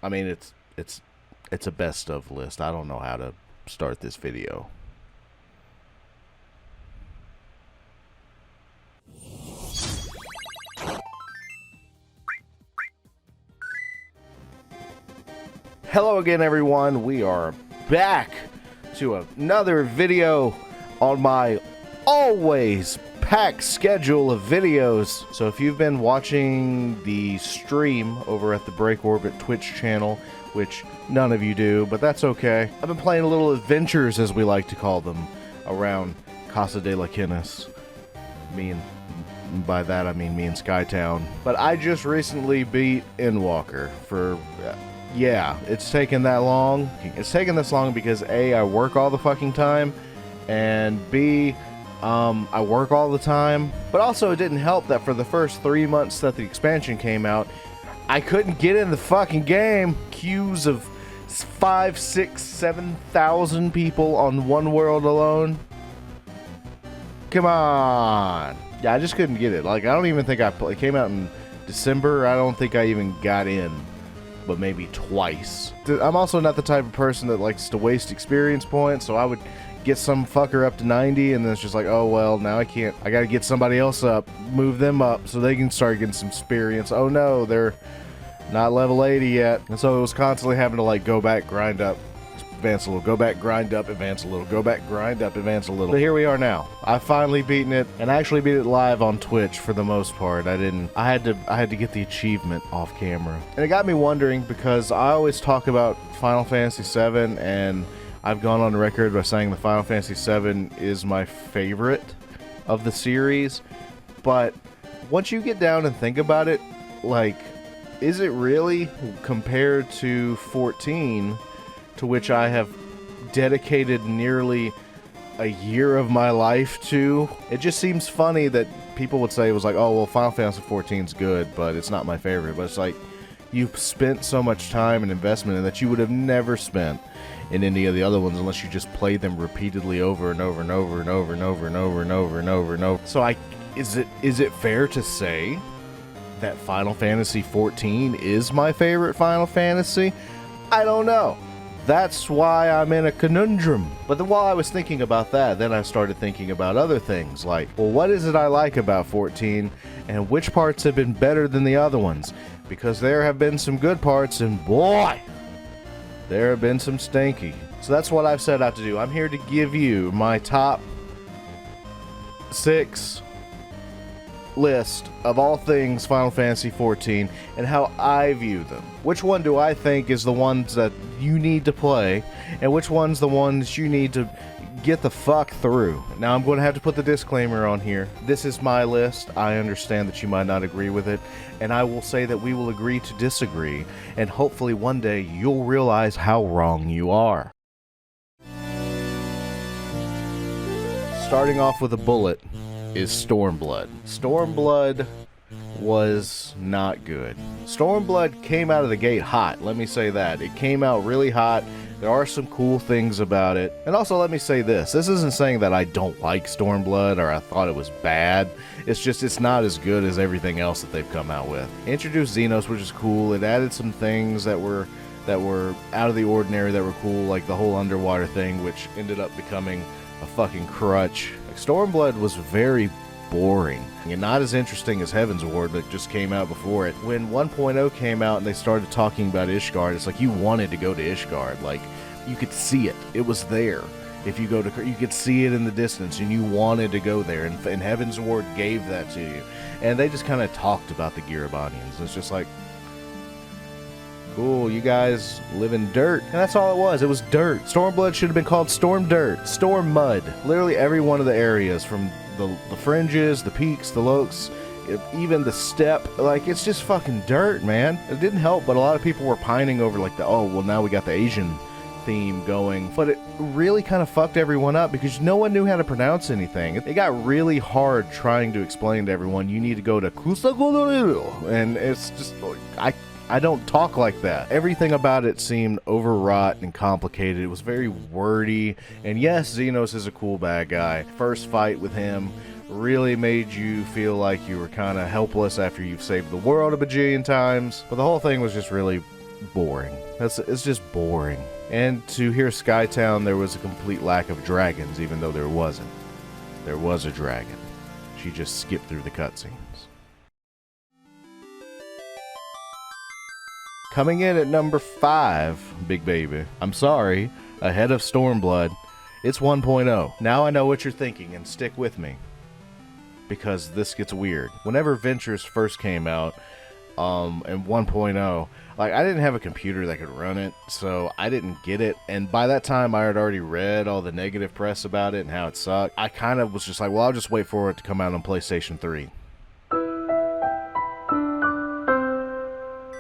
I mean, it's a best of list. I don't know how to start this video. Hello again, everyone. We are back to another video on my always packed schedule of videos. So if you've been watching the stream over at the Break Orbit Twitch channel, which none of you do, but that's okay. I've been playing little adventures, as we like to call them, around Casa de la Quinis. By that I mean me and Skytown. But I just recently beat Endwalker for... yeah, it's taken that long. It's taken this long because A, I work all the fucking time, and B, I work all the time. But also it didn't help that for the first 3 months that the expansion came out, I couldn't get in the fucking game. Queues of 5, 6, 7,000 people on one world alone. Come on. Yeah, I just couldn't get it. Like, I don't even think it came out in December. I don't think I even got in, but maybe twice. I'm also not the type of person that likes to waste experience points, so I would get some fucker up to 90, and then it's just like, oh well, now I can't. I gotta get somebody else up, move them up, so they can start getting some experience. Oh no, they're not level 80 yet. And so it was constantly having to like go back, grind up, advance a little, go back, grind up, advance a little, go back, grind up, advance a little. But here we are now. I've finally beaten it, and I actually beat it live on Twitch for the most part. I had to get the achievement off camera. And it got me wondering, because I always talk about Final Fantasy VII, and I've gone on record by saying the Final Fantasy VII is my favorite of the series. But once you get down and think about it, like, is it really, compared to 14, to which I have dedicated nearly a year of my life to? It just seems funny that people would say it was like, oh, well, Final Fantasy 14 is good, but it's not my favorite. But it's like, you've spent so much time and investment in that you would have never spent in any of the other ones unless you just played them repeatedly over and over and over and over and over and over and over and over and over. So is it fair to say that Final Fantasy 14 is my favorite Final Fantasy? I don't know. That's why I'm in a conundrum. But then while I was thinking about that, then I started thinking about other things, like, well, what is it I like about 14, and which parts have been better than the other ones? Because there have been some good parts, and boy, there have been some stinky. So that's what I've set out to do. I'm here to give you my top 6 list of all things Final Fantasy 14 and how I view them. Which one do I think is the ones that you need to play, and which one's the ones you need to get the fuck through? Now I'm going to have to put the disclaimer on here. This is my list. I understand that you might not agree with it, and I will say that we will agree to disagree, and hopefully one day you'll realize how wrong you are. Starting off with a bullet is Stormblood. Stormblood was not good. Stormblood came out of the gate hot, let me say that. It came out really hot. There are some cool things about it. And also, let me say this. This isn't saying that I don't like Stormblood or I thought it was bad. It's just it's not as good as everything else that they've come out with. It introduced Xenos, which is cool. It added some things that were out of the ordinary that were cool, like the whole underwater thing, which ended up becoming a fucking crutch. Stormblood was very boring and not as interesting as Heaven's Ward that just came out before it. When 1.0 came out and they started talking about Ishgard, it's like you wanted to go to Ishgard. Like, you could see it. It was there. If you go to, you could see it in the distance and you wanted to go there, and Heaven's Ward gave that to you. And they just kind of talked about the Girabonians. It's just like, cool, you guys live in dirt. And that's all it was. It was dirt. Stormblood should have been called Storm Dirt. Storm Mud. Literally every one of the areas, from the fringes, the peaks, the lokes, even the steppe, like, it's just fucking dirt, man. It didn't help, but a lot of people were pining over, like, oh, well, now we got the Asian theme going. But it really kind of fucked everyone up because no one knew how to pronounce anything. It got really hard trying to explain to everyone, you need to go to Kusagoloriru. And it's just, I don't talk like that. Everything about it seemed overwrought and complicated. It was very wordy. And yes, Xenos is a cool bad guy. First fight with him really made you feel like you were kind of helpless after you've saved the world a bajillion times. But the whole thing was just really boring. It's just boring. And to hear Skytown, there was a complete lack of dragons, even though there wasn't. There was a dragon. She just skipped through the cutscenes. Coming in at number 5, Big Baby. I'm sorry, ahead of Stormblood. It's 1.0. Now I know what you're thinking, and stick with me, because this gets weird. Whenever Ventures first came out, in 1.0, like, I didn't have a computer that could run it, so I didn't get it, and by that time I had already read all the negative press about it and how it sucked. I kind of was just like, well, I'll just wait for it to come out on PlayStation 3.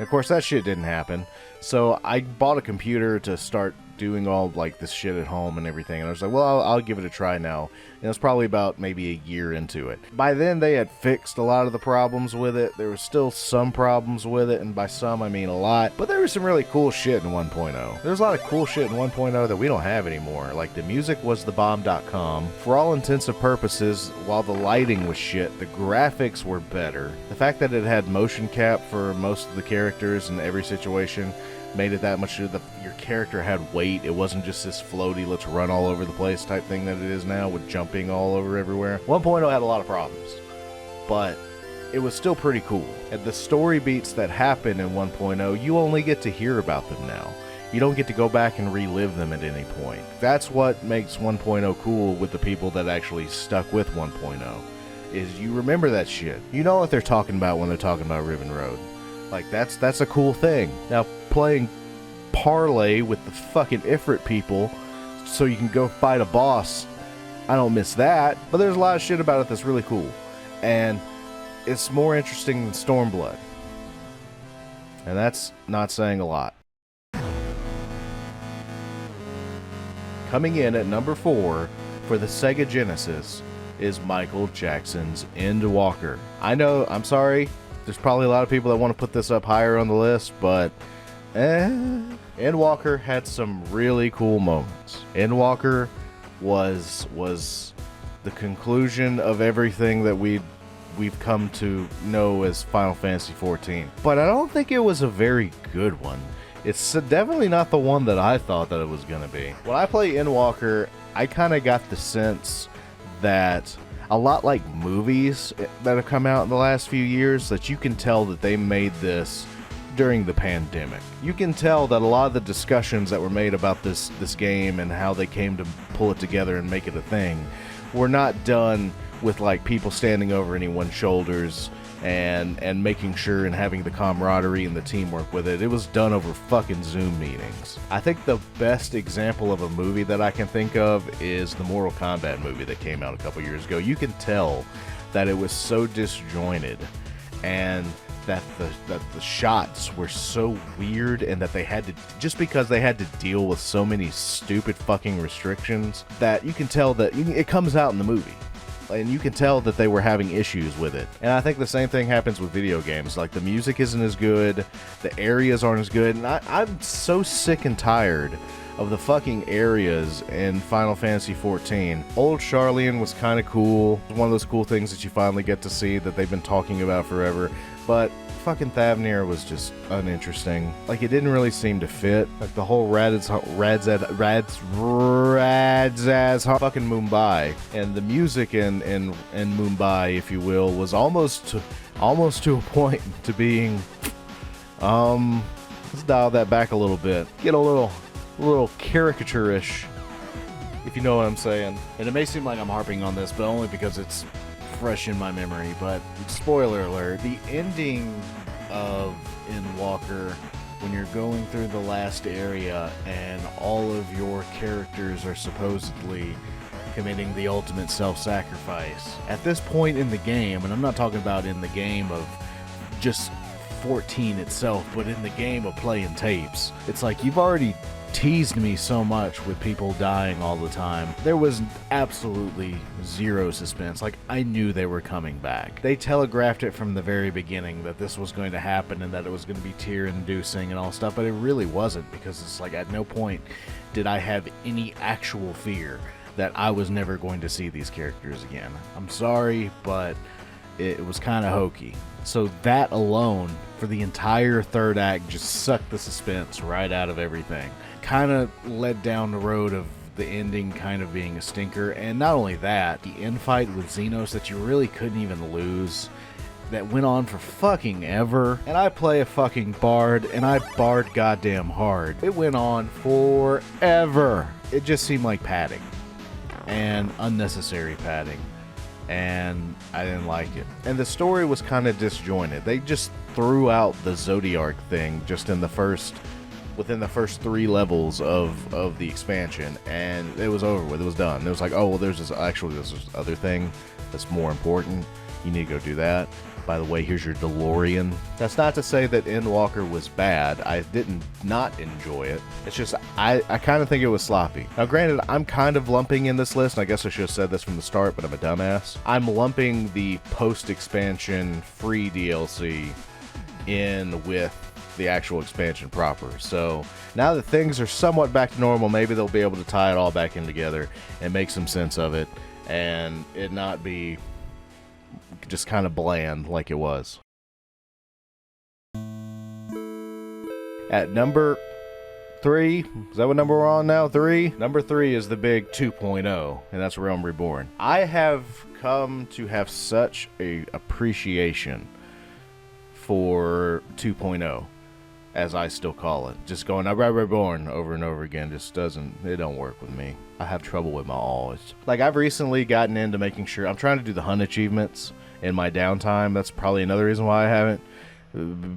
Of course, that shit didn't happen, so I bought a computer to start doing all, like, this shit at home and everything, and I was like, well, I'll give it a try now. And it was probably about maybe a year into it. By then, they had fixed a lot of the problems with it. There were still some problems with it, and by some, I mean a lot, but there was some really cool shit in 1.0. There's a lot of cool shit in 1.0 that we don't have anymore. Like, the music was thebomb.com. For all intents and purposes, while the lighting was shit, the graphics were better. The fact that it had motion cap for most of the characters in every situation made it that much. Your character had weight. It wasn't just this floaty, let's run all over the place type thing that it is now with jumping all over everywhere. 1.0 had a lot of problems, but it was still pretty cool. And the story beats that happen in 1.0, you only get to hear about them now. You don't get to go back and relive them at any point. That's what makes 1.0 cool with the people that actually stuck with 1.0, is you remember that shit. You know what they're talking about when they're talking about Ribbon Road. Like, that's a cool thing. Now, playing Parlay with the fucking Ifrit people so you can go fight a boss, I don't miss that. But there's a lot of shit about it that's really cool. And it's more interesting than Stormblood. And that's not saying a lot. Coming in at number 4 for the Sega Genesis is Michael Jackson's Endwalker. I know, I'm sorry, there's probably a lot of people that want to put this up higher on the list, but Endwalker had some really cool moments. Endwalker was the conclusion of everything that we've come to know as Final Fantasy XIV. But I don't think it was a very good one. It's definitely not the one that I thought that it was going to be. When I play Endwalker, I kind of got the sense that, a lot like movies that have come out in the last few years, that you can tell that they made this during the pandemic. You can tell that a lot of the discussions that were made about this game and how they came to pull it together and make it a thing were not done with, like, people standing over anyone's shoulders and making sure and having the camaraderie and the teamwork with it. It was done over fucking Zoom meetings. I think the best example of a movie that I can think of is the Mortal Kombat movie that came out a couple years ago. You can tell that it was so disjointed, and that the shots were so weird, and that they had to, just because they had to deal with so many stupid fucking restrictions, that you can tell that it comes out in the movie. And you can tell that they were having issues with it. And I think the same thing happens with video games. Like, the music isn't as good, the areas aren't as good, and I'm so sick and tired of the fucking areas in Final Fantasy XIV. Old Charlian was kind of cool. One of those cool things that you finally get to see that they've been talking about forever. But fucking Thavnir was just uninteresting. Like, it didn't really seem to fit. Like, the whole Radzaz fucking Mumbai, and the music in Mumbai, if you will, was almost to a point to being, let's dial that back a little bit. Get a little caricature-ish, if you know what I'm saying. And it may seem like I'm harping on this, but only because it's fresh in my memory. But spoiler alert, the ending of Endwalker, when you're going through the last area and all of your characters are supposedly committing the ultimate self-sacrifice. At this point in the game, and I'm not talking about in the game of just 14 itself, but in the game of playing tapes, it's like, you've already teased me so much with people dying all the time. There was absolutely zero suspense. Like, I knew they were coming back. They telegraphed it from the very beginning that this was going to happen and that it was going to be tear-inducing and all stuff, but it really wasn't, because it's like, at no point did I have any actual fear that I was never going to see these characters again. I'm sorry, but it was kind of hokey. So that alone, for the entire third act, just sucked the suspense right out of everything. Kind of led down the road of the ending kind of being a stinker. And not only that, the end fight with Xenos that you really couldn't even lose, that went on for fucking ever. And I play a fucking bard, and I bard goddamn hard. It went on forever. It just seemed like padding, and unnecessary padding, and I didn't like it. And the story was kind of disjointed. They just threw out the Zodiac thing just in the first, within the first 3 levels of the expansion, and it was over with. It was done. It was like, oh well, there's this other thing that's more important. You need to go do that. By the way, here's your DeLorean. That's not to say that Endwalker was bad. I didn't not enjoy it. It's just, I kind of think it was sloppy. Now granted, I'm kind of lumping in this list, and I guess I should have said this from the start, but I'm a dumbass. I'm lumping the post-expansion free DLC in with the actual expansion proper. So now that things are somewhat back to normal, maybe they'll be able to tie it all back in together and make some sense of it, and it not be just kind of bland like it was. At number 3, is that what number we're on now? 3? Number 3 is the big 2.0, and that's Realm Reborn. I have come to have such a appreciation for 2.0, as I still call it. Just going Reborn over and over again just it don't work with me. I have trouble with my alls. Like, I've recently gotten into making sure I'm trying to do the hunt achievements in my downtime. That's probably another reason why I haven't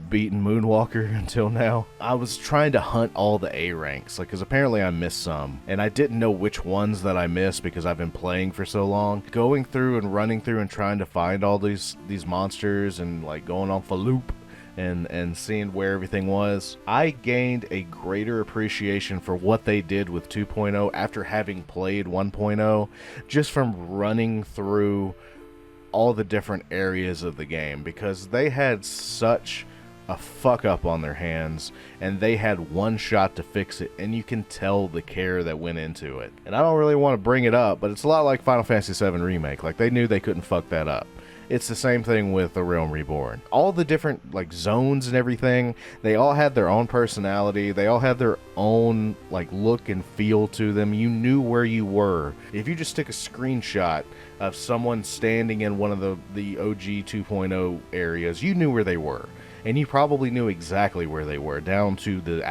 beaten Moonwalker until now. I was trying to hunt all the A ranks, like, because apparently I missed some, and I didn't know which ones that I missed because I've been playing for so long. Going through and running through and trying to find all these monsters and like going off a loop and seeing where everything was, I gained a greater appreciation for what they did with 2.0 after having played 1.0, just from running through all the different areas of the game, because they had such a fuck up on their hands, and they had one shot to fix it, and you can tell the care that went into it. And I don't really want to bring it up, but it's a lot like Final Fantasy VII Remake. Like, they knew they couldn't fuck that up. It's the same thing with The Realm Reborn. All the different, like, zones and everything, they all had their own personality. They all had their own, like, look and feel to them. You knew where you were. If you just took a screenshot of someone standing in one of the OG 2.0 areas, you knew where they were. And you probably knew exactly where they were, down to the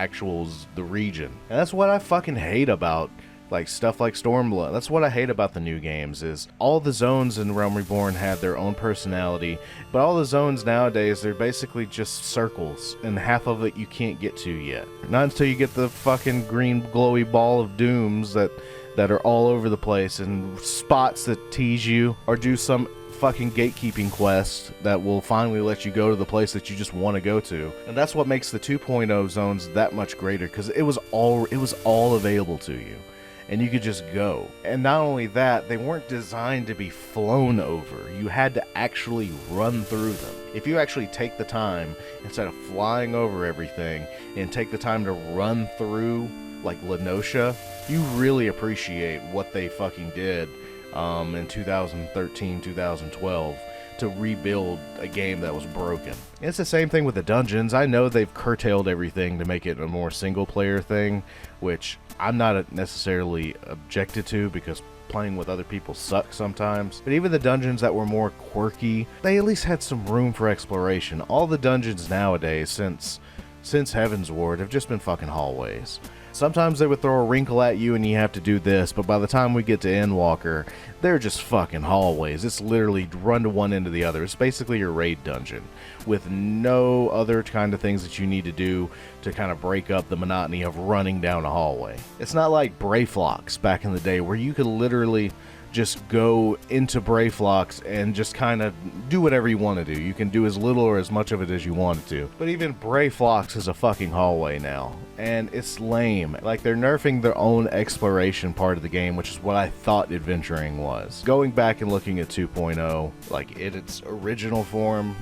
region. And that's what I fucking hate about like stuff like Stormblood. That's what I hate about the new games, is all the zones in Realm Reborn had their own personality, but all the zones nowadays, they're basically just circles, and half of it you can't get to yet. Not until you get the fucking green glowy ball of dooms that are all over the place, and spots that tease you, or do some fucking gatekeeping quest that will finally let you go to the place that you just want to go to. And that's what makes the 2.0 zones that much greater, because it was all available to you, and you could just go. And not only that, they weren't designed to be flown over. You had to actually run through them. If you actually take the time, instead of flying over everything, and take the time to run through like Lenosha, you really appreciate what they fucking did in 2013, 2012 to rebuild a game that was broken. And it's the same thing with the dungeons. I know they've curtailed everything to make it a more single player thing, which I'm not necessarily objected to, because playing with other people sucks sometimes. But even the dungeons that were more quirky, they at least had some room for exploration. All the dungeons nowadays since Heaven's Ward have just been fucking hallways. Sometimes they would throw a wrinkle at you and you have to do this, but by the time we get to Endwalker, they're just fucking hallways. It's literally run to one end to the other. It's basically your raid dungeon, with no other kind of things that you need to do to kind of break up the monotony of running down a hallway. It's not like Brayflox back in the day, where you could literally just go into Brayflox and just kind of do whatever you want to do. You can do as little or as much of it as you wanted to. But even Brayflox is a fucking hallway now, and it's lame. Like, they're nerfing their own exploration part of the game, which is what I thought adventuring was. Going back and looking at 2.0, like in its original form,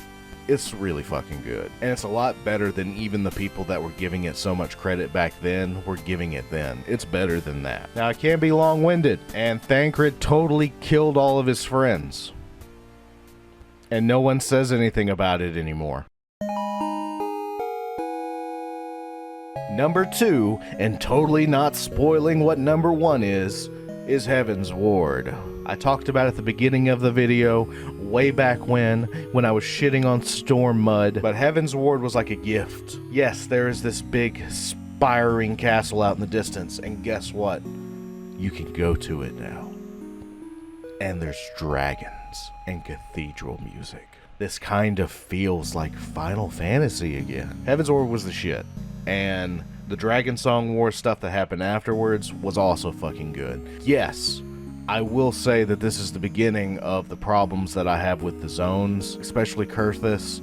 it's really fucking good. And it's a lot better than even the people that were giving it so much credit back then were giving it then. It's better than that. Now, it can be long-winded, and Thancred totally killed all of his friends. and no one says anything about it anymore. Number 2, and totally not spoiling what number 1 is Heaven's Ward. I talked about it at the beginning of the video, way back when I was shitting on Stormblood, but Heaven's Ward was like a gift. Yes, there is this big, spiring castle out in the distance, and guess what? You can go to it now. And there's dragons and cathedral music. This kind of feels like Final Fantasy again. Heaven's Ward was the shit. And the Dragon Song War stuff that happened afterwards was also fucking good. Yes, I will say that this is the beginning of the problems that I have with the zones, especially Kurthus.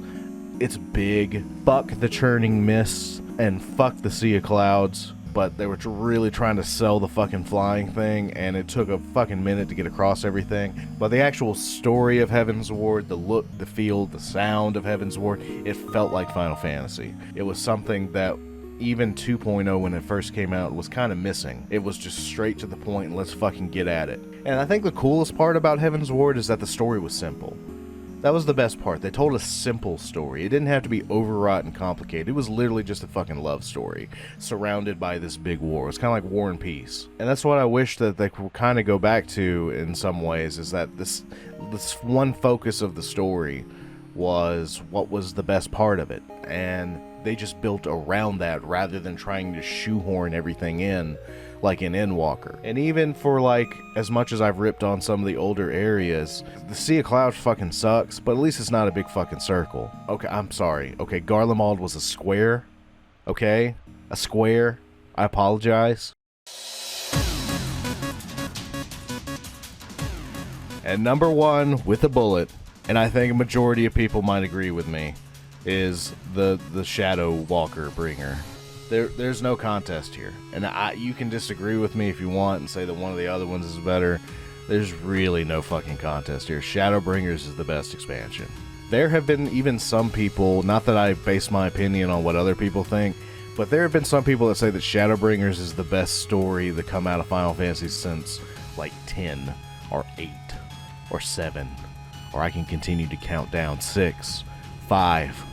It's big. Fuck the churning mists and fuck the sea of clouds. But they were really trying to sell the fucking flying thing, and it took a fucking minute to get across everything. But the actual story of Heaven's Ward, the look, the feel, the sound of Heaven's Ward, it felt like Final Fantasy. It was something that even 2.0 when it first came out was kind of missing. It was just straight to the point and let's fucking get at it. And I think the coolest part about Heaven's Ward is that the story was simple. That was the best part. They told a simple story. It didn't have to be overwrought and complicated. It was literally just a fucking love story surrounded by this big war. It's kind of like War and Peace. And that's what I wish that they could kind of go back to in some ways, is that this one focus of the story was what was the best part of it. And they just built around that rather than trying to shoehorn everything in like in Endwalker. And even for like, as much as I've ripped on some of the older areas, the Sea of Clouds fucking sucks, but at least it's not a big fucking circle. Okay, I'm sorry. Okay, Garlemald was a square. Okay? A square. I apologize. And number 1 with a bullet, and I think a majority of people might agree with me, is the Shadow Walker bringer. There's no contest here, and you can disagree with me if you want and say that one of the other ones is better. There's really no fucking contest here. Shadowbringers is the best expansion. There have been even some people, not that I base my opinion on what other people think, but there have been some people that say that Shadowbringers is the best story that come out of Final Fantasy since like 10 or 8 or 7, or I can continue to count down. 6, 5,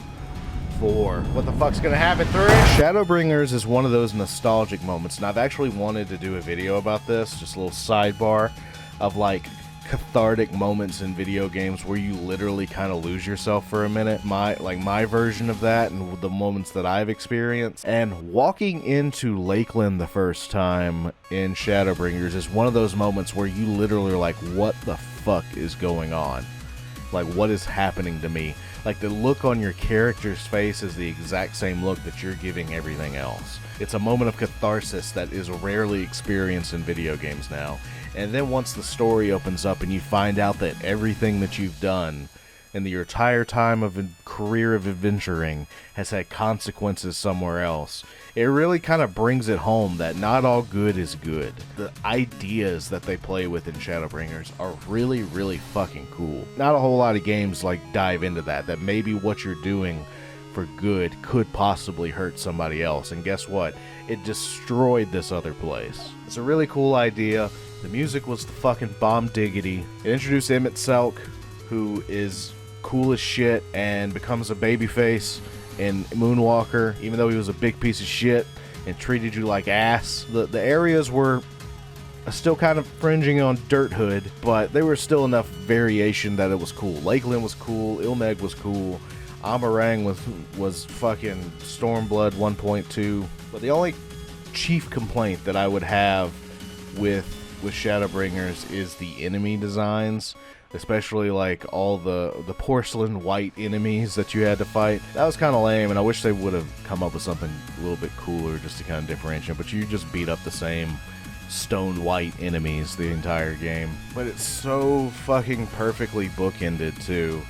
4. What the fuck's gonna happen? 3. Shadowbringers is one of those nostalgic moments, and I've actually wanted to do a video about this, just a little sidebar of like cathartic moments in video games where you literally kind of lose yourself for a minute. My version of that and the moments that I've experienced. And walking into Lakeland the first time in Shadowbringers is one of those moments where you literally are like, what the fuck is going on? Like, what is happening to me? Like, the look on your character's face is the exact same look that you're giving everything else. It's a moment of catharsis that is rarely experienced in video games now. And then once the story opens up and you find out that everything that you've done in your entire time of career of adventuring has had consequences somewhere else, it really kind of brings it home that not all good is good. The ideas that they play with in Shadowbringers are really, really fucking cool. Not a whole lot of games like dive into that maybe what you're doing for good could possibly hurt somebody else. And guess what? It destroyed this other place. It's a really cool idea. The music was the fucking bomb diggity. It introduced Emmett Selk, who is cool as shit and becomes a babyface in Moonwalker, even though he was a big piece of shit and treated you like ass. The areas were still kind of fringing on Dirthood, but there was still enough variation that it was cool. Lakeland was cool, Ilmeg was cool, Amarang was fucking Stormblood 1.2. But the only chief complaint that I would have with Shadowbringers is the enemy designs, especially like all the porcelain white enemies that you had to fight. That was kind of lame, and I wish they would have come up with something a little bit cooler just to kind of differentiate, but you just beat up the same stone white enemies the entire game. But it's so fucking perfectly bookended too.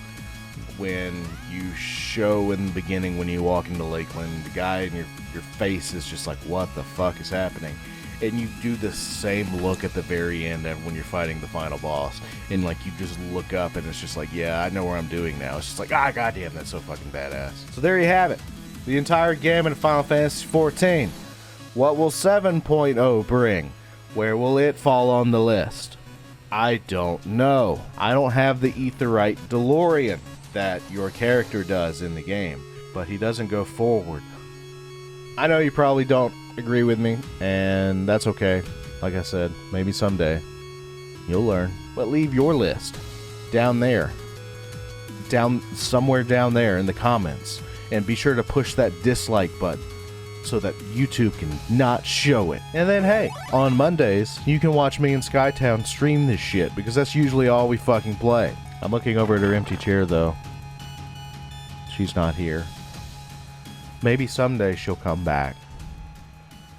When you show in the beginning, when you walk into Lakeland, the guy in your face is just like, what the fuck is happening? And you do the same look at the very end when you're fighting the final boss, and like you just look up and it's just like, yeah, I know where I'm doing now. It's just like, goddamn, that's so fucking badass. So there you have it, the entire gamut of Final Fantasy XIV. What will 7.0 bring? Where will it fall on the list? I don't know. I don't have the Aetheryte DeLorean. that your character does in the game, but he doesn't go forward. I know you probably don't agree with me, and that's okay. Like I said, maybe someday you'll learn. But leave your list down there. Somewhere down there in the comments. And be sure to push that dislike button so that YouTube can not show it. And then, hey, on Mondays, you can watch me and Skytown stream this shit, because that's usually all we fucking play. I'm looking over at her empty chair, though. She's not here. Maybe someday she'll come back.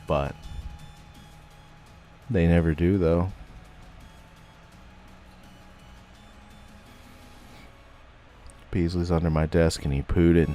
But they never do, though. Beasley's under my desk and he pooed it.